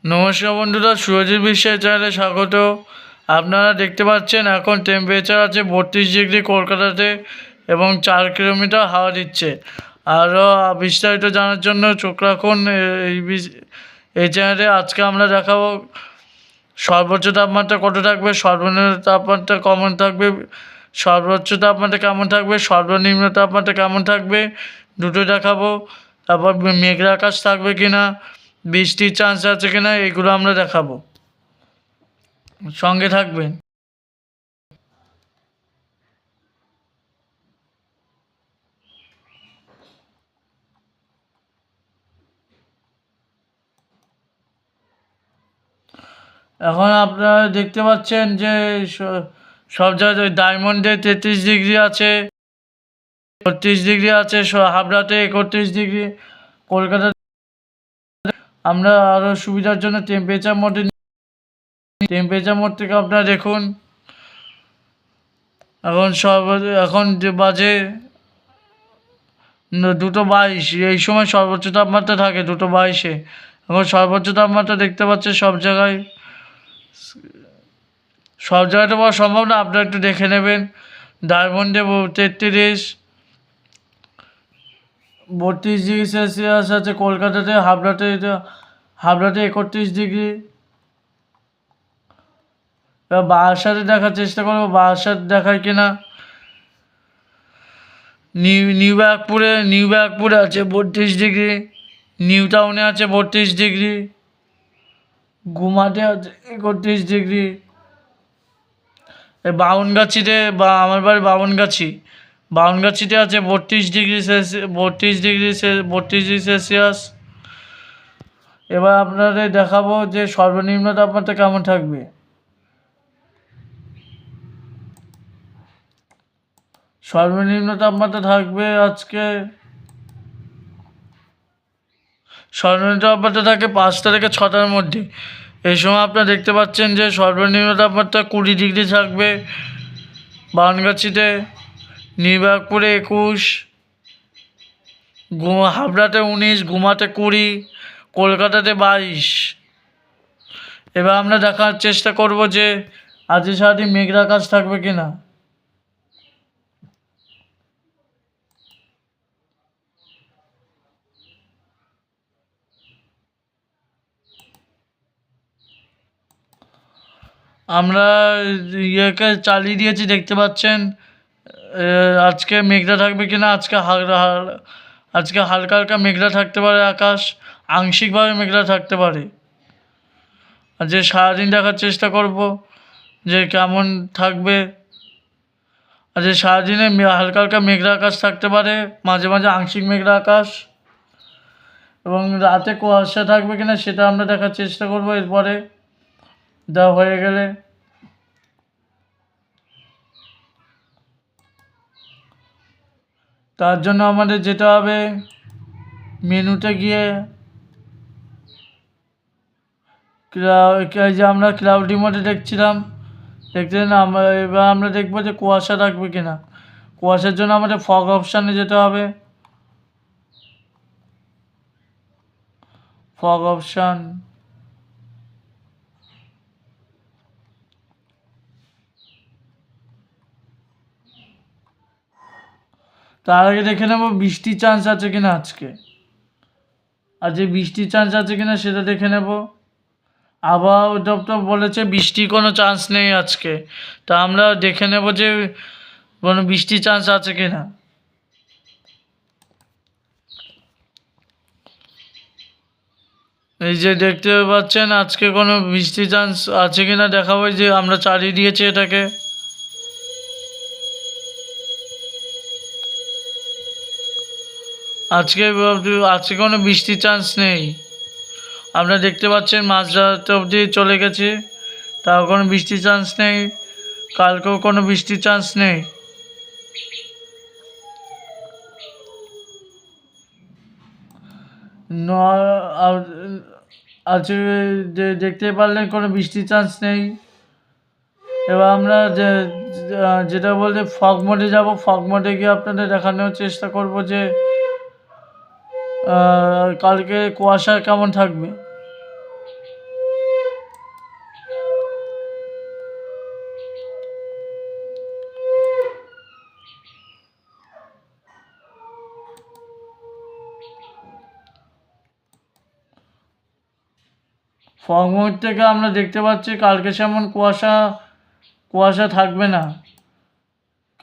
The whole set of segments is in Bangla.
নমস্কার বন্ধুরা, সুরজিৎ বিশ্বের চ্যানেলে স্বাগত। আপনারা দেখতে পাচ্ছেন এখন টেম্পারেচার আছে 32 ডিগ্রি কলকাতাতে এবং 4 কিলোমিটার হাওয়া দিচ্ছে। আরও বিস্তারিত জানার জন্য চোখ রাখুন এই চ্যানেলে। আজকে আমরা দেখাবো সর্বোচ্চ তাপমাত্রা কত থাকবে, সর্বনিম্ন তাপমাত্রা কেমন থাকবে, সর্বোচ্চ তাপমাত্রা কেমন থাকবে, সর্বনিম্ন তাপমাত্রা কেমন থাকবে, দুটো দেখাবো। তারপর মেঘলা আকাশ থাকবে কিনা, বৃষ্টির চান্স আছে কিনা, এগুলো আমরা দেখাবো। সঙ্গে থাকবেন। এখন আপনারা দেখতে পাচ্ছেন যে সব জায়গায় ডায়মন্ডে 33 ডিগ্রি আছে, 36 ডিগ্রি আছে, হাবড়াতে 31 ডিগ্রি, কলকাতাতে। আমরা আরও সুবিধার জন্য টেম্পারেচার মোড থেকে আপনারা দেখুন। এখন যে বাজে 2:22, এই সময় সর্বোচ্চ তাপমাত্রা থাকে 2:22-এ। এখন সর্বোচ্চ তাপমাত্রা দেখতে পাচ্ছে সব জায়গায় তো পাওয়া সম্ভব না, আপনারা একটু দেখে নেবেন। ডায়মন্ডে 33, 32 ডিগ্রি সেলসিয়াস আছে কলকাতাতে। হাবড়াতে 31 ডিগ্রি। এবার বারাসাতে দেখার চেষ্টা করবো, বারাসাত দেখায় কিনা। নিউ ব্যারাকপুরে আছে 32 ডিগ্রি, নিউ টাউনে আছে 32 ডিগ্রি, গুমাতে আছে 31 ডিগ্রি। বাউনগাছিতে, বা আমার বাড়ি বাউনগাছিতে আছে 32 ডিগ্রি সেলসিয়াস। এবার আপনাদের দেখাবো যে সর্বনিম্ন তাপমাত্রা কেমন থাকবে। সর্বনিম্ন তাপমাত্রা থাকবে আজকে, সর্বনিম্ন তাপমাত্রা থাকে 5টা থেকে 6টার মধ্যে। এই সময় আপনারা দেখতে পাচ্ছেন যে সর্বনিম্ন তাপমাত্রা 20 ডিগ্রি থাকবে বাউনগাছিতে, নিউ ব্যারাকপুরে 21, হাবড়াতে 19, গুমাতে 20, কলকাতাতে 22। এবার আমরা দেখার চেষ্টা করব যে আজকে সারাদিন মেঘলা আকাশ থাকবে কিনা। আমরা ইয়েকে চালিয়ে দিয়েছি, দেখতে পাচ্ছেন। আজকে মেঘলা থাকবে কিনা। আজকে হালকা হালকা মেঘলা থাকতে পারে আকাশ, আংশিকভাবে মেঘলা থাকতে পারে। আর যে সারাদিন দেখার চেষ্টা করব যে কেমন থাকবে। আর যে সারাদিনে হালকা হালকা মেঘলা আকাশ থাকতে পারে, মাঝে মাঝে আংশিক মেঘলা আকাশ, এবং রাতে কুয়াশা থাকবে কিনা সেটা আমরা দেখার চেষ্টা করব এরপরে দেওয়া হয়ে গেলে। তার জন্য আমাদের যেতে হবে মেনুতে গিয়ে, যে আমরা ক্লাউডি মোডে দেখছিলাম, এবার আমরা দেখবো যে কুয়াশা থাকবে কিনা। কুয়াশার জন্য আমাদের ফগ অপশানে যেতে হবে। ফগ অপশান, তার আগে দেখে নেব বৃষ্টির চান্স আছে কিনা আজকে। আর যে বৃষ্টির চান্স আছে কিনা সেটা দেখে নেব। আবহাওয়া দপ্তর বলেছে বৃষ্টির কোনো চান্স নেই আজকে, তা আমরা দেখে নেব যে কোনো বৃষ্টির চান্স আছে কিনা। এই যে দেখতে পাচ্ছেন আজকে কোনো বৃষ্টির চান্স আছে কিনা দেখাবো, যে আমরা চালিয়ে দিয়েছি এটাকে। আজকে কোনো বৃষ্টির চান্স নেই। আপনারা দেখতে পাচ্ছেন মাঝরাত অবধি চলে গেছে, তাও কোনো বৃষ্টির চান্স নেই। কালকেও কোনো বৃষ্টির চান্স নেই। আজকে দেখতে পারলেন কোনো বৃষ্টির চান্স নেই। এবার আমরা যেটা বলতে ফগ মোডে যাব। ফগ মোডে গিয়ে আপনাদের দেখানোর চেষ্টা করব যে কালকে কুয়াশা কেমন থাকবে। ফগমোড থেকে আমরা দেখতে পাচ্ছি কালকে সেমন কুয়াশা কুয়াশা থাকবে না।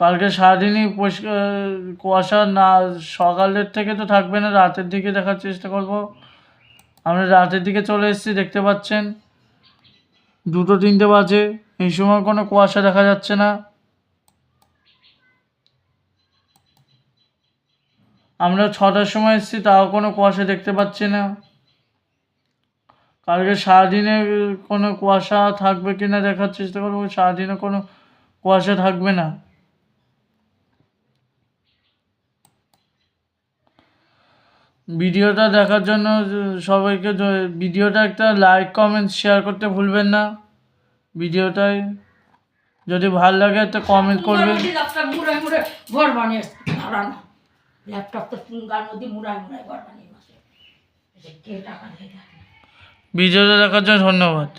কালকে সারাদিনই পরিষ্কার কুয়াশা না, সকালের থেকে তো থাকবে না, রাতের দিকে দেখার চেষ্টা করব। আমরা রাতের দিকে চলে এসেছি, দেখতে পাচ্ছেন 2-3 বাজে। এই সময় কোনো কুয়াশা দেখা যাচ্ছে না। আমরা 6টার সময় এসেছি, তাও কোনো কুয়াশা দেখতে পাচ্ছি না। কালকে সারাদিনে কোনো কুয়াশা থাকবে কিনা দেখার চেষ্টা করবো। সারাদিনে কোনো কুয়াশা থাকবে না। ভিডিওটা দেখার জন্য সবাইকে ভিডিওটা একটা লাইক কমেন্ট শেয়ার করতে ভুলবেন না। ভিডিওটায় যদি ভালো লাগে একটা কমেন্ট করবেন। ঘর বানিয়ে ধরানো ল্যাপটপ তো গার মধ্যে মুড়ায় মুড়ায় ঘর বানিয়ে বসে। কে টাকা দেয়? ভিডিওটা দেখার জন্য ধন্যবাদ।